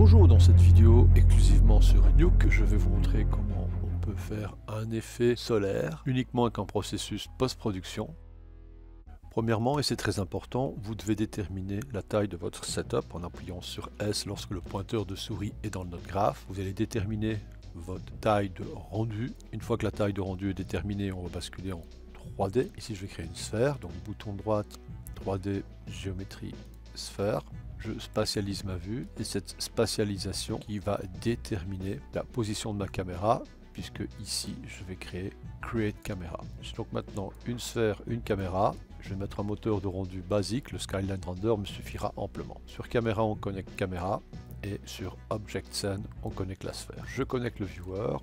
Bonjour, dans cette vidéo exclusivement sur Nuke, je vais vous montrer comment on peut faire un effet solaire uniquement avec un processus post-production. Premièrement, et c'est très important, vous devez déterminer la taille de votre setup en appuyant sur S lorsque le pointeur de souris est dans le node graph. Vous allez déterminer votre taille de rendu. Une fois que la taille de rendu est déterminée, on va basculer en 3D. Ici, je vais créer une sphère, donc bouton droite, 3D, géométrie, sphère. Je spatialise ma vue et cette spatialisation qui va déterminer la position de ma caméra, puisque ici je vais créer Create Camera. J'ai donc maintenant une sphère, une caméra. Je vais mettre un moteur de rendu basique, le Skyline Render me suffira amplement. Sur caméra, on connecte caméra et sur Object Scene, on connecte la sphère. Je connecte le viewer.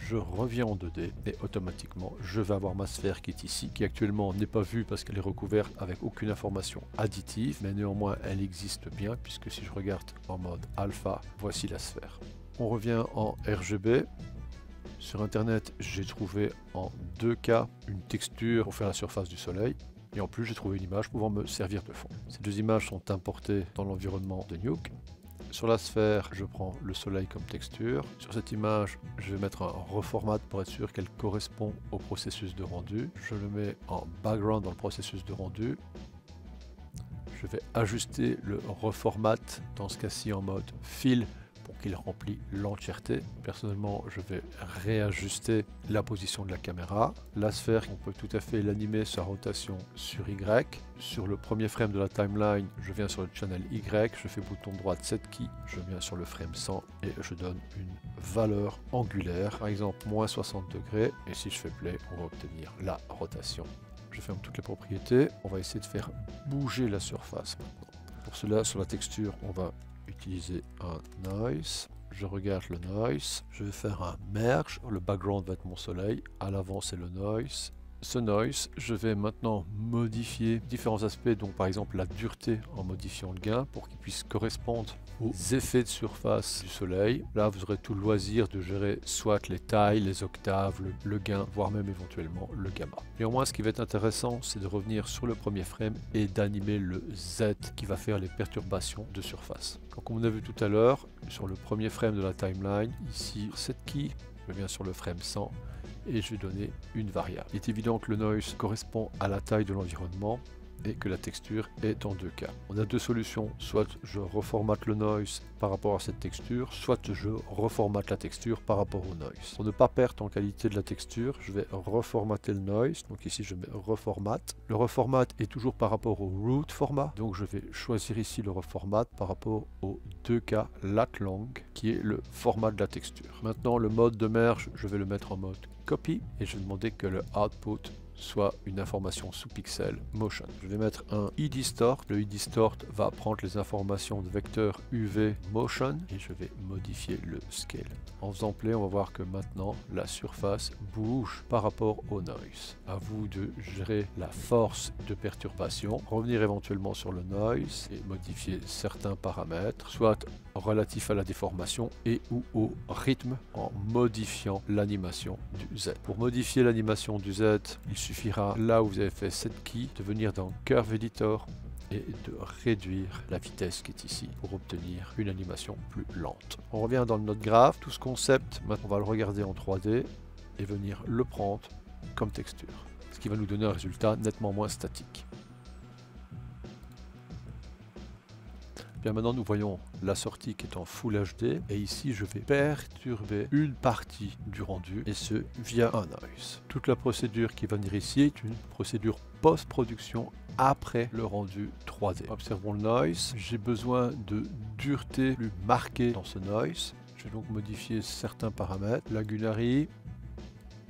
Je reviens en 2D et automatiquement je vais avoir ma sphère qui est ici, qui actuellement n'est pas vue parce qu'elle est recouverte avec aucune information additive, mais néanmoins elle existe bien puisque si je regarde en mode alpha, voici la sphère. On revient en RGB. Sur internet, j'ai trouvé en 2K une texture pour faire la surface du soleil. Et en plus, j'ai trouvé une image pouvant me servir de fond. Ces deux images sont importées dans l'environnement de Nuke. Sur la sphère, je prends le soleil comme texture. Sur cette image, je vais mettre un reformat pour être sûr qu'elle correspond au processus de rendu. Je le mets en background dans le processus de rendu. Je vais ajuster le reformat, dans ce cas-ci en mode fill, pour qu'il remplit l'entièreté. Personnellement, je vais réajuster la position de la caméra. La sphère, on peut tout à fait l'animer sa rotation sur Y. Sur le premier frame de la timeline, je viens sur le channel Y, je fais bouton droit de set key, je viens sur le frame 100 et je donne une valeur angulaire, par exemple moins 60 degrés. Et si je fais play, on va obtenir la rotation. Je ferme toutes les propriétés. On va essayer de faire bouger la surface maintenant. Pour cela, sur la texture, on va utiliser un noise. Je regarde le noise. Je vais faire un merge. Le background va être mon soleil. À l'avant, c'est le noise. Ce noise, je vais maintenant modifier différents aspects, donc par exemple la dureté en modifiant le gain pour qu'il puisse correspondre aux effets de surface du soleil. Là, vous aurez tout le loisir de gérer soit les tailles, les octaves, le gain, voire même éventuellement le gamma. Néanmoins, ce qui va être intéressant, c'est de revenir sur le premier frame et d'animer le Z qui va faire les perturbations de surface. Donc, comme on a vu tout à l'heure, sur le premier frame de la timeline, ici, set key, je viens sur le frame 100. Et je vais donner une variable. Il est évident que le noise correspond à la taille de l'environnement et que la texture est en 2K. On a deux solutions, soit je reformate le noise par rapport à cette texture, soit je reformate la texture par rapport au noise. Pour ne pas perdre en qualité de la texture, je vais reformater le noise, donc ici je mets reformat. Le reformat est toujours par rapport au root format, donc je vais choisir ici le reformat par rapport au 2K lat long, qui est le format de la texture. Maintenant le mode de merge, je vais le mettre en mode copy et je vais demander que le output soit une information sous pixel motion. Je vais mettre un eDistort. Le eDistort va prendre les informations de vecteur UV motion et je vais modifier le scale. En faisant play, on va voir que maintenant la surface bouge par rapport au noise. À vous de gérer la force de perturbation, revenir éventuellement sur le noise et modifier certains paramètres, soit relatifs à la déformation et ou au rythme en modifiant l'animation du Z. Pour modifier l'animation du Z, il suffira, là où vous avez fait set key, de venir dans Curve Editor et de réduire la vitesse qui est ici pour obtenir une animation plus lente. On revient dans le node graph. Tout ce concept, maintenant on va le regarder en 3D et venir le prendre comme texture, ce qui va nous donner un résultat nettement moins statique. Bien, maintenant nous voyons la sortie qui est en Full HD et ici je vais perturber une partie du rendu et ce via un noise. Toute la procédure qui va venir ici est une procédure post-production après le rendu 3D. Observons le noise. J'ai besoin de dureté plus marquée dans ce noise. Je vais donc modifier certains paramètres. La Gunari.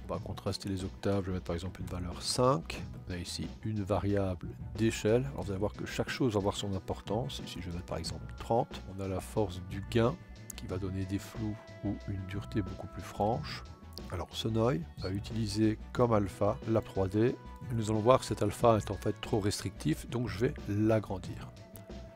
On va contraster les octaves, je vais mettre par exemple une valeur 5. On a ici une variable d'échelle. Alors vous allez voir que chaque chose va avoir son importance. Ici je vais mettre par exemple 30. On a la force du gain qui va donner des flous ou une dureté beaucoup plus franche. Alors ce noise va utiliser comme alpha la 3D. Et nous allons voir que cet alpha est en fait trop restrictif, donc je vais l'agrandir.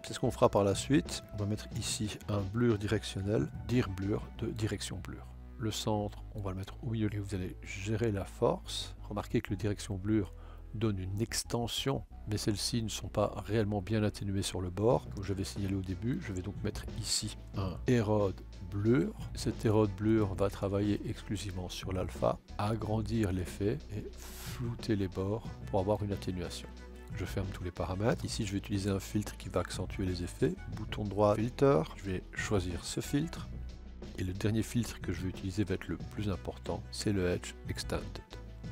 C'est ce qu'on fera par la suite. On va mettre ici un blur directionnel, dir blur de direction blur. Le centre, on va le mettre au milieu et vous allez gérer la force. Remarquez que le direction blur donne une extension, mais celles-ci ne sont pas réellement bien atténuées sur le bord. Comme j'avais signalé au début, je vais donc mettre ici un Erode Blur. Cet Erode Blur va travailler exclusivement sur l'alpha, agrandir l'effet et flouter les bords pour avoir une atténuation. Je ferme tous les paramètres. Ici, je vais utiliser un filtre qui va accentuer les effets. Bouton droit, filter. Je vais choisir ce filtre. Et le dernier filtre que je vais utiliser va être le plus important, c'est le Edge Extended.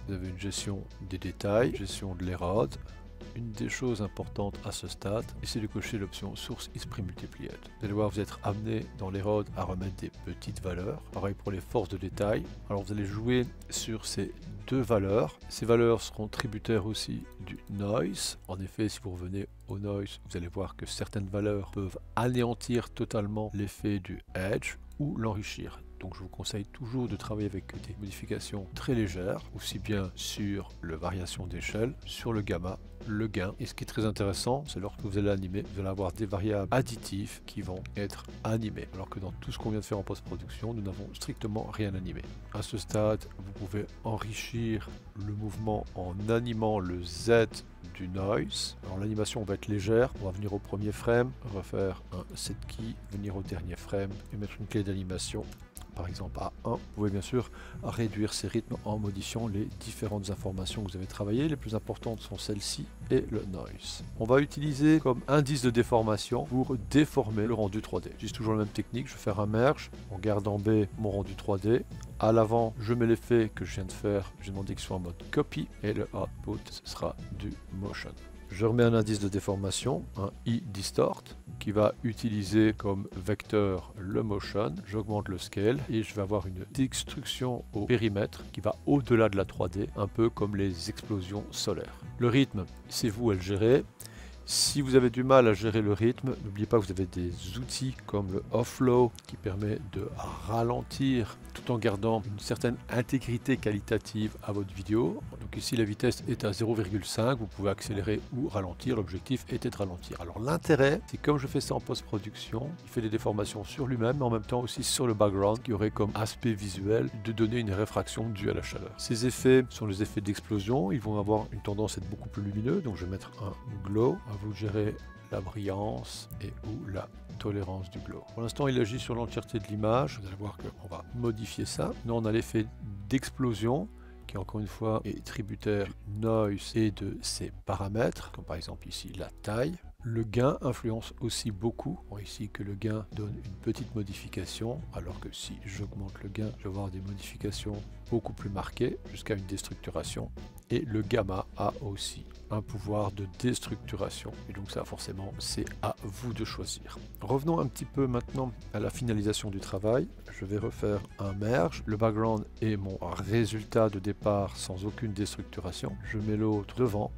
Vous avez une gestion des détails, gestion de l'érode. Une des choses importantes à ce stade, c'est de cocher l'option Source is Pre-Multiplied. Vous allez voir, vous êtes amené dans l'érode à remettre des petites valeurs. Pareil pour les forces de détail. Alors vous allez jouer sur ces deux valeurs. Ces valeurs seront tributaires aussi du noise. En effet, si vous revenez au noise, vous allez voir que certaines valeurs peuvent anéantir totalement l'effet du edge ou l'enrichir. Donc je vous conseille toujours de travailler avec des modifications très légères, aussi bien sur la variation d'échelle, sur le gamma, le gain. Et ce qui est très intéressant, c'est lorsque vous allez animer, vous allez avoir des variables additives qui vont être animées. Alors que dans tout ce qu'on vient de faire en post-production, nous n'avons strictement rien animé. À ce stade, vous pouvez enrichir le mouvement en animant le Z du noise. Alors l'animation va être légère, on va venir au premier frame, refaire un set key, venir au dernier frame et mettre une clé d'animation. Par exemple à 1, vous pouvez bien sûr réduire ces rythmes en modifiant les différentes informations que vous avez travaillées. Les plus importantes sont celles-ci et le noise. On va utiliser comme indice de déformation pour déformer le rendu 3D. J'utilise toujours la même technique, je vais faire un merge, on garde en B mon rendu 3D. À l'avant, je mets l'effet que je viens de faire, j'ai demandé qu'il soit en mode copy et le output ce sera du motion. Je remets un indice de déformation, un i-distort, qui va utiliser comme vecteur le motion. J'augmente le scale et je vais avoir une destruction au périmètre qui va au-delà de la 3D, un peu comme les explosions solaires. Le rythme, c'est vous à le gérer. Si vous avez du mal à gérer le rythme, n'oubliez pas que vous avez des outils comme le offlow qui permet de ralentir tout en gardant une certaine intégrité qualitative à votre vidéo. Donc ici la vitesse est à 0,5, vous pouvez accélérer ou ralentir, l'objectif était de ralentir. Alors l'intérêt, c'est comme je fais ça en post-production, il fait des déformations sur lui-même, mais en même temps aussi sur le background qui aurait comme aspect visuel de donner une réfraction due à la chaleur. Ces effets sont les effets d'explosion, ils vont avoir une tendance à être beaucoup plus lumineux, donc je vais mettre un glow. Vous gérez la brillance et ou la tolérance du glow. Pour l'instant, il agit sur l'entièreté de l'image. Vous allez voir qu'on va modifier ça. Nous, on a l'effet d'explosion qui, encore une fois, est tributaire du noise et de ses paramètres, comme par exemple ici la taille. Le gain influence aussi beaucoup. On voit ici que le gain donne une petite modification, alors que si j'augmente le gain, je vais avoir des modifications beaucoup plus marquées, jusqu'à une déstructuration. Et le gamma a aussi un pouvoir de déstructuration. Et donc ça, forcément, c'est à vous de choisir. Revenons un petit peu maintenant à la finalisation du travail. Je vais refaire un merge. Le background est mon résultat de départ sans aucune déstructuration. Je mets l'autre devant.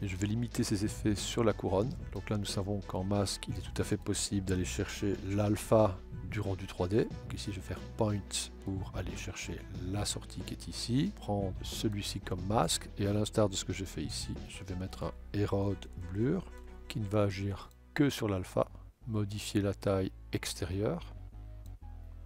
Et je vais limiter ces effets sur la couronne. Donc là, nous savons qu'en masque, il est tout à fait possible d'aller chercher l'alpha du rendu 3D. Donc ici, je vais faire point pour aller chercher la sortie qui est ici. Prendre celui-ci comme masque. Et à l'instar de ce que j'ai fait ici, je vais mettre un Erode Blur qui ne va agir que sur l'alpha. Modifier la taille extérieure.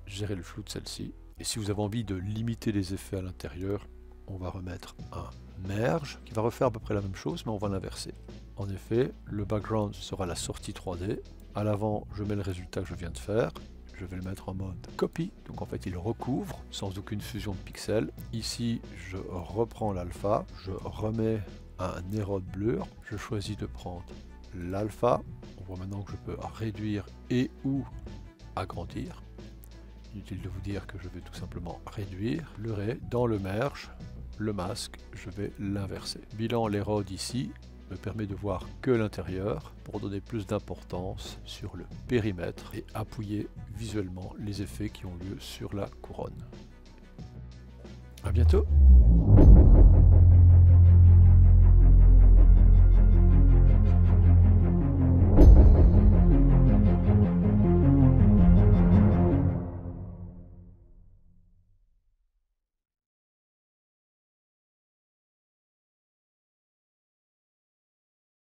Gérer le flou de celle-ci. Et si vous avez envie de limiter les effets à l'intérieur, on va remettre un merge qui va refaire à peu près la même chose, mais on va l'inverser. En effet, le background sera la sortie 3D. À l'avant, je mets le résultat que je viens de faire. Je vais le mettre en mode copy. Donc en fait, il recouvre sans aucune fusion de pixels. Ici, je reprends l'alpha. Je remets un Erode Blur. Je choisis de prendre l'alpha. On voit maintenant que je peux réduire et ou agrandir. Inutile de vous dire que je vais tout simplement réduire le ray dans le merge. Le masque, je vais l'inverser. Bilan, l'érode ici me permet de voir que l'intérieur pour donner plus d'importance sur le périmètre et appuyer visuellement les effets qui ont lieu sur la couronne. À bientôt!